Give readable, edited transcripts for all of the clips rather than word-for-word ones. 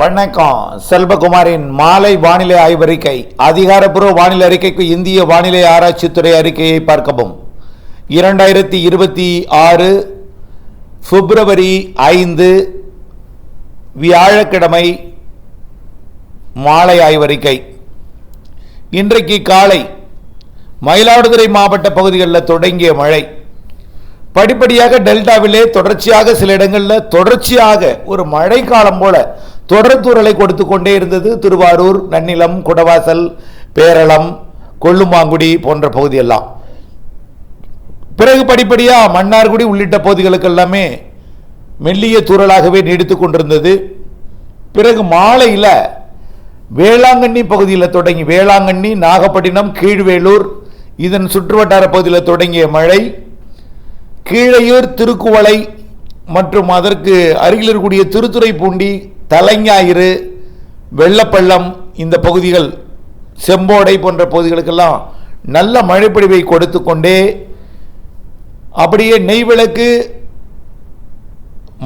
வணக்கம். செல்வகுமாரின் மாலை வானிலை ஆய்வறிக்கை. அதிகாரப்பூர்வ வானிலை அறிக்கைக்கு இந்திய வானிலை ஆராய்ச்சித்துறை அறிக்கையை பார்க்கவும். 2026 பிப்ரவரி 5 வியாழக்கிழமை மாலை ஆய்வறிக்கை. இன்றைக்கு காலை மயிலாடுதுறை மாவட்ட பகுதிகளில் தொடங்கிய மழை படிப்படியாக டெல்டாவிலே தொடர்ச்சியாக சில இடங்களில் தொடர்ச்சியாக ஒரு மழை காலம் போல தொடர் தூறலை கொடுத்து கொண்டே இருந்தது. திருவாரூர், நன்னிலம், குடவாசல், பேரளம், கொள்ளுமாங்குடி போன்ற பகுதியெல்லாம். பிறகு படிப்படியாக மன்னார்குடி உள்ளிட்ட பகுதிகளுக்கு எல்லாமே மெல்லிய தூறலாகவே நீடித்து கொண்டிருந்தது. பிறகு மாலையில் வேளாங்கண்ணி பகுதியில் தொடங்கி வேளாங்கண்ணி, நாகப்பட்டினம், கீழ்வேலூர் இதன் சுற்றுவட்டார பகுதியில் தொடங்கிய மழை கீழையூர், திருக்குவளை மற்றும் அதற்கு அருகில் இருக்கக்கூடிய திருத்துறைப்பூண்டி, தலைஞாயிறு, வெள்ளப்பள்ளம் இந்த பகுதிகள், செம்போடை போன்ற பகுதிகளுக்கெல்லாம் நல்ல மழைப்பொழிவை கொடுத்து கொண்டே அப்படியே நெய்விளக்கு,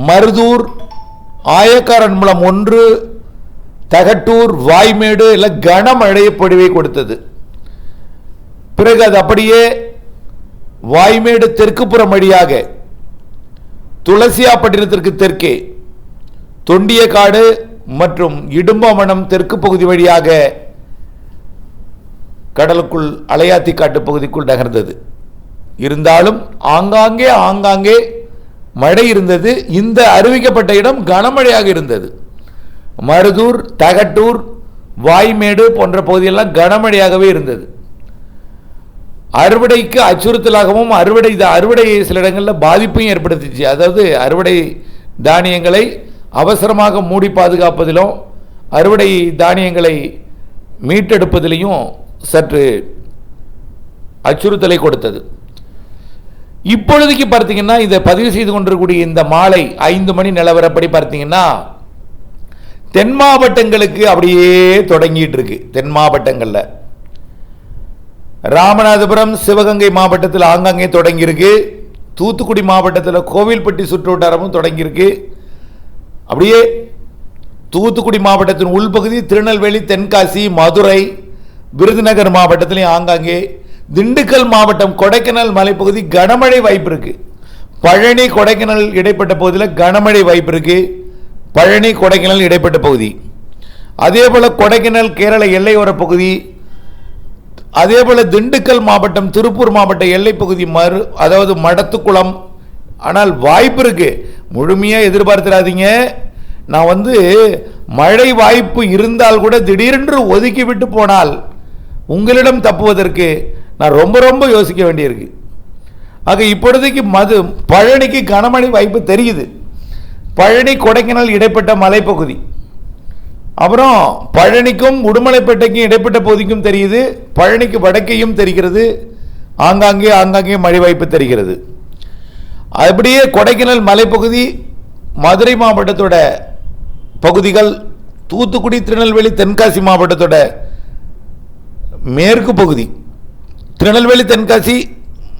மருதூர், ஆயக்காரன்குளம் 1, தகட்டூர், வாய்மேடு எல்லாம் கனமழை பொழிவை கொடுத்தது. பிறகு அது அப்படியே வாய்மேடு தெற்குப்புறம் வழியாக துளசியாப்பட்டினத்திற்கு தெற்கே தொண்டியக்காடு மற்றும் இடும்பமணம் தெற்கு பகுதி வழியாக கடலுக்குள் அலையாத்தி காட்டு பகுதிக்குள் நகர்ந்தது. இருந்தாலும் ஆங்காங்கே மழை இருந்தது. இந்த அறிவிக்கப்பட்ட இடம் கனமழையாக இருந்தது. மருதூர், தகட்டூர், வாய்மேடு போன்ற பகுதியெல்லாம் கனமழையாகவே இருந்தது. அறுவடைக்கு அச்சுறுத்தலாகவும் அறுவடை சில இடங்களில் பாதிப்பையும் ஏற்படுத்திச்சு. அதாவது அறுவடை தானியங்களை அவசரமாக மூடி பாதுகாப்பதிலும் அறுவடை தானியங்களை மீட்டெடுப்பதிலையும் சற்று அச்சுறுத்தலை கொடுத்தது. இப்பொழுதைக்கு பார்த்தீங்கன்னா இதை பதிவு செய்து கொண்டிருக்கக்கூடிய இந்த மாலை 5 மணி நிலவரப்படி பார்த்தீங்கன்னா தென் மாவட்டங்களுக்கு அப்படியே தொடங்கிட்டு இருக்கு. தென் மாவட்டங்களில் ராமநாதபுரம், சிவகங்கை மாவட்டத்தில் ஆங்காங்கே தொடங்கியிருக்கு. தூத்துக்குடி மாவட்டத்தில் கோவில்பட்டி சுற்றுவட்டாரமும் தொடங்கியிருக்கு. அப்படியே தூத்துக்குடி மாவட்டத்தின் உள்பகுதி, திருநெல்வேலி, தென்காசி, மதுரை, விருதுநகர் மாவட்டத்திலையும் ஆங்காங்கே, திண்டுக்கல் மாவட்டம், கொடைக்கானல் மலைப்பகுதி கனமழை வாய்ப்பு இருக்கு. பழனி, கொடைக்கானல் இடைப்பட்ட பகுதியில் கனமழை வாய்ப்பு இருக்கு. பழனி, கொடைக்கானல் இடைப்பட்ட பகுதி. அதே போல கொடைக்கானல் கேரள எல்லையோர பகுதி, அதே போல திண்டுக்கல் மாவட்டம், திருப்பூர் மாவட்ட எல்லை பகுதி, அதாவது மடத்துக்குளம். ஆனால் வாய்ப்பு இருக்கு, முழுமையாக எதிர்பார்த்திராதீங்க. நான் மழை வாய்ப்பு இருந்தால் கூட திடீரென்று ஒதுக்கி விட்டு போனால் உங்களிடம் தப்புவதற்கு நான் ரொம்ப யோசிக்க வேண்டியிருக்கு. ஆக இப்பொழுதைக்கு பழனிக்கு கனமழை வாய்ப்பு தெரியுது. பழனி, கொடைக்கானல் இடைப்பட்ட மலைப்பகுதி, அப்புறம் பழனிக்கும் உடுமலைப்பேட்டைக்கும் இடைப்பட்ட பகுதிக்கும் தெரியுது. பழனிக்கு வடக்கையும் தெரிகிறது. ஆங்காங்கே மழை வாய்ப்பு தெரிகிறது. அப்படியே கொடைக்கானல் மலைப்பகுதி, மதுரை மாவட்டத்தோட பகுதிகள், தூத்துக்குடி, திருநெல்வேலி, தென்காசி மாவட்டத்தோட மேற்கு பகுதி, திருநெல்வேலி, தென்காசி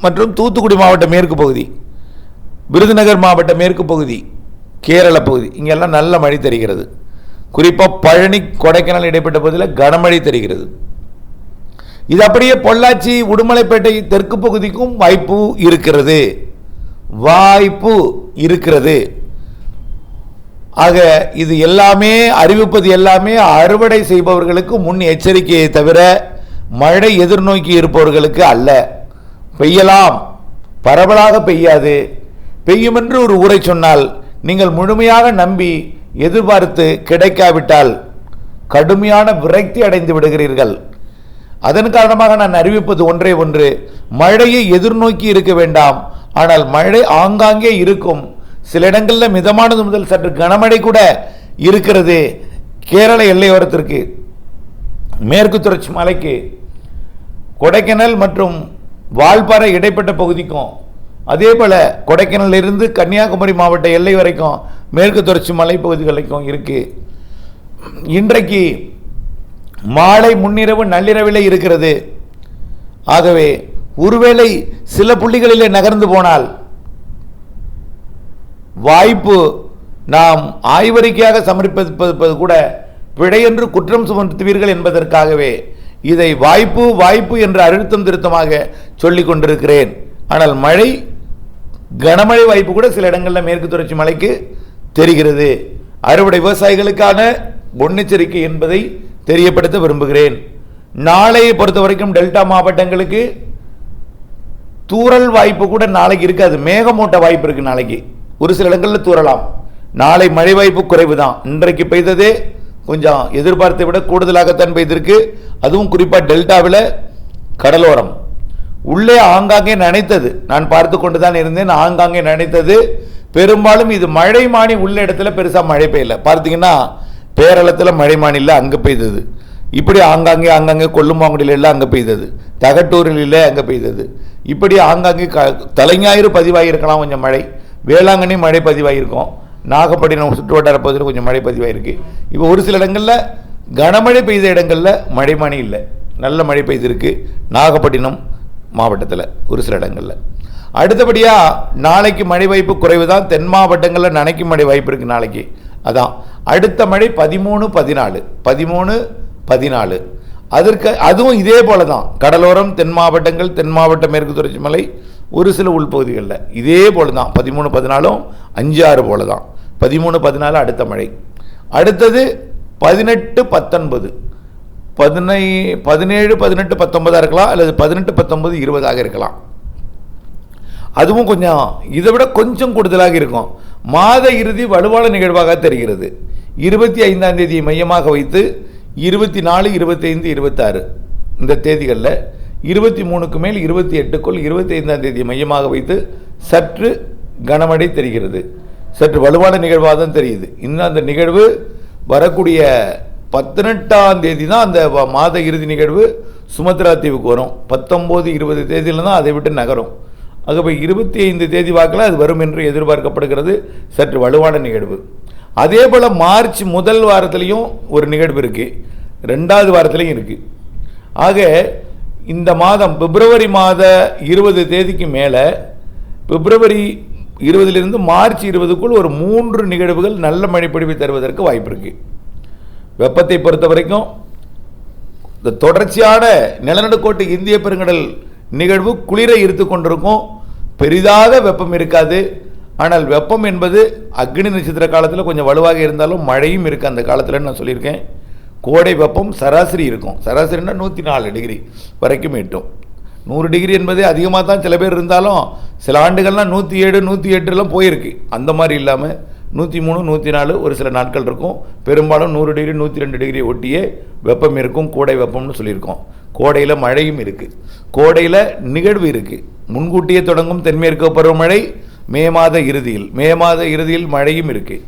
மற்றும் தூத்துக்குடி மாவட்ட மேற்கு பகுதி, விருதுநகர் மாவட்ட மேற்கு பகுதி, கேரள பகுதி, இங்கெல்லாம் நல்ல மழை தெரிகிறது. குறிப்பாக பழனி, கொடைக்கானல் இடைப்பட்ட பகுதியில் கனமழை தெரிகிறது. இது அப்படியே பொள்ளாச்சி, உடுமலைப்பேட்டை தெற்கு பகுதிக்கும் வாய்ப்பு இருக்கிறது. ஆக இது எல்லாமே அறிவிப்பது எல்லாமே அறுவடை செய்பவர்களுக்கு முன் எச்சரிக்கையை தவிர மழை எதிர்நோக்கி இருப்பவர்களுக்கு அல்ல. பெய்யலாம், பரவலாக பெய்யாது. பெய்யும் என்று ஒரு ஊரை சொன்னால் நீங்கள் முழுமையாக நம்பி எதிர்பார்த்து கிடைக்காவிட்டால் கடுமையான விரக்தி அடைந்து விடுகிறீர்கள். அதன் காரணமாக நான் அறிவிப்பது ஒன்றே ஒன்று, மழையை எதிர்நோக்கி இருக்க வேண்டாம். ஆனால் மழை ஆங்காங்கே இருக்கும். சில இடங்களில் மிதமானது முதல் சற்று கனமழை கூட இருக்கிறது. கேரள எல்லையோரத்திற்கு, மேற்கு தொடர்ச்சி மலைக்கு, கொடைக்கானல் மற்றும் வால்பாறை இடைப்பட்ட பகுதிக்கும், அதே போல கொடைக்கானல் இருந்து கன்னியாகுமரி மாவட்ட எல்லை வரைக்கும் மேற்கு தொடர்ச்சி மலைப்பகுதிகளுக்கும் இருக்கு. இன்றைக்கு மாலை, முன்னிரவு, நள்ளிரவிலே இருக்கிறது. ஆகவே ஒருவேளை சில புள்ளிகளிலே நகர்ந்து போனால் வாய்ப்பு நாம் ஆய்வறிக்கையாக சமர்ப்பிப்பது கூட பிழை என்று குற்றம் சுமத்துவீர்கள் என்பதற்காகவே இதை வாய்ப்பு வாய்ப்பு என்று அழுத்தம் திருத்தமாக சொல்லிக் கொண்டிருக்கிறேன். ஆனால் மழை, கனமழை வாய்ப்பு கூட சில இடங்களில் மேற்கு தொடர்ச்சி மலைக்கு தெரிகிறது. அறுவடை விவசாயிகளுக்கான முன்னெச்சரிக்கை என்பதை தெரியப்படுத்த விரும்புகிறேன். நாளையை பொறுத்த வரைக்கும் டெல்டா மாவட்டங்களுக்கு தூறல் வாய்ப்பு கூட நாளைக்கு இருக்காது. மேகமூட்ட வாய்ப்பு இருக்கு. நாளைக்கு ஒரு சில இடங்களில் தூறலாம். நாளை மழை வாய்ப்பு குறைவு தான். இன்றைக்கு பெய்ததே கொஞ்சம் எதிர்பார்த்தை விட கூடுதலாகத்தான் பெய்திருக்கு. அதுவும் குறிப்பாக டெல்டாவில் கடலோரம் உள்ளே ஆங்காங்கே நனைத்தது. நான் பார்த்து கொண்டு தான் இருந்தேன். ஆங்காங்கே நனைத்தது. பெரும்பாலும் இது மழை மானி உள்ள இடத்துல பெருசாக மழை பெய்யல. பார்த்தீங்கன்னா பேரளத்தில் மழை மானியில் அங்கே பெய்தது. இப்படி ஆங்காங்கே ஆங்காங்கே கொல்லுமாங்குடியில் இல்லை அங்கே பெய்தது. தகட்டூரில் இல்லை அங்கே பெய்தது. இப்படி ஆங்காங்கே தலைஞாயிறு பதிவாகியிருக்கலாம் கொஞ்சம் மழை. வேளாங்கண்ணி மழை பதிவாகியிருக்கும். நாகப்பட்டினம் சுற்று வட்டார பகுதியில் கொஞ்சம் மழை பதிவாயிருக்கு. இப்போ ஒரு சில இடங்களில் கனமழை பெய்த இடங்களில் மழைமானி இல்லை, நல்ல மழை பெய்திருக்கு நாகப்பட்டினம் மாவட்டத்தில் ஒரு சில இடங்களில். அடுத்தபடியாக நாளைக்கு மழை வாய்ப்பு குறைவு தான். தென் மாவட்டங்களில் நனைக்கும் மழை வாய்ப்பு இருக்குது நாளைக்கு. அதான் அடுத்த மழை 13-14 அதற்கு அதுவும் இதே போல தான். கடலோரம் தென் மாவட்டங்கள், தென் மாவட்ட மேற்கு தொடர்ச்சி மலை, ஒரு சில உள்பகுதிகளில் இதே போல தான். 13-14 5-6 போல தான். 13-14 அடுத்த மழை. அடுத்தது 18-19 17-18-19 இருக்கலாம், அல்லது 18-19-20 இருக்கலாம். அதுவும் கொஞ்சம் இதை விட கொஞ்சம் கூடுதலாக இருக்கும். மாத இறுதி வலுவான நிகழ்வாக தெரிகிறது. 25ஆம் தேதியை மையமாக வைத்து 24, 25, 26 இந்த தேதிகளில் 23க்கு மேல் 28க்குள் 25ஆம் தேதியை மையமாக வைத்து சற்று கனமழை தெரிகிறது. சற்று வலுவான நிகழ்வாக தான் தெரியுது. இன்னும் அந்த நிகழ்வு வரக்கூடிய 18ஆம் தேதி தான் அந்த மாத இறுதி நிகழ்வு சுமத்ரா தீவுக்கு வரும். 19, 20 தேதியில் தான் அதை விட்டு நகரும். ஆகவே 25 தேதி வாக்கில் அது வரும் என்று எதிர்பார்க்கப்படுகிறது. சற்று வலுவான நிகழ்வு. அதே போல் மார்ச் முதல் வாரத்திலையும் ஒரு நிகழ்வு இருக்குது, 2வது வாரத்திலையும் இருக்குது. ஆக இந்த மாதம் பிப்ரவரி மாத 20 தேதிக்கு மேலே, பிப்ரவரி 20 மார்ச் 20க்குள் ஒரு 3 நிகழ்வுகள் நல்ல மழைப்பொழிவை தருவதற்கு வாய்ப்பு இருக்குது. வெப்பத்தை பொறுத்த வரைக்கும் இந்த தொடர்ச்சியான நிலநடுக்கோட்டு இந்திய பெருங்கடல் நிகழ்வு குளிரை இருத்து கொண்டிருக்கும். பெரிதாக வெப்பம் இருக்காது. ஆனால் வெப்பம் என்பது அக்னி நட்சத்திர காலத்தில் கொஞ்சம் வலுவாக இருந்தாலும் மழையும் இருக்குது. அந்த காலத்தில் நான் சொல்லியிருக்கேன், கோடை வெப்பம் சராசரி இருக்கும். சராசரினா 104 டிகிரி வரைக்கும் எட்டும். 100 டிகிரி என்பது அதிகமாக தான் சில பேர் இருந்தாலும் சில ஆண்டுகள்லாம் 107, 108 போயிருக்கு. அந்த மாதிரி இல்லாமல் 103, 104 ஒரு சில நாட்கள் இருக்கும். பெரும்பாலும் 100 டிகிரி 102 டிகிரி ஒட்டியே வெப்பம் இருக்கும். கோடை வெப்பம்னு சொல்லியிருக்கோம். கோடையில் மழையும் இருக்குது. கோடையில் நிகழ்வு இருக்குது. முன்கூட்டியே தொடங்கும் தென்மேற்கு பருவமழை மே மாத இறுதியில் மழையும் இருக்குது.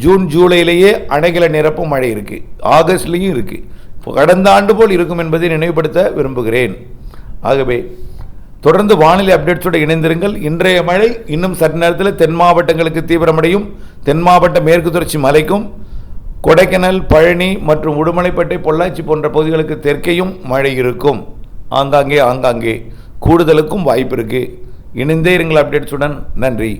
ஜூன் ஜூலையிலேயே அணைகளை நிரப்பும் மழை இருக்குது. ஆகஸ்ட்லேயும் இருக்குது. இப்போ கடந்த ஆண்டு போல் இருக்கும் என்பதை நினைவுபடுத்த விரும்புகிறேன். ஆகவே தொடர்ந்து வானிலை அப்டேட்ஸோடு இணைந்திருங்கள். இன்றைய மழை இன்னும் சற்று நேரத்தில் தென் மாவட்டங்களுக்கு தீவிரமடையும். தென் மாவட்ட மேற்கு தொடர்ச்சி மலைக்கும், கொடைக்கானல், பழனி மற்றும் உடுமலைப்பேட்டை, பொள்ளாச்சி போன்ற பகுதிகளுக்கு தெற்கேயும் மழை இருக்கும். ஆங்காங்கே கூடுதலுக்கும் வாய்ப்பு இருக்குது. இணைந்தே இருங்கள் அப்டேட்ஸுடன். நன்றி.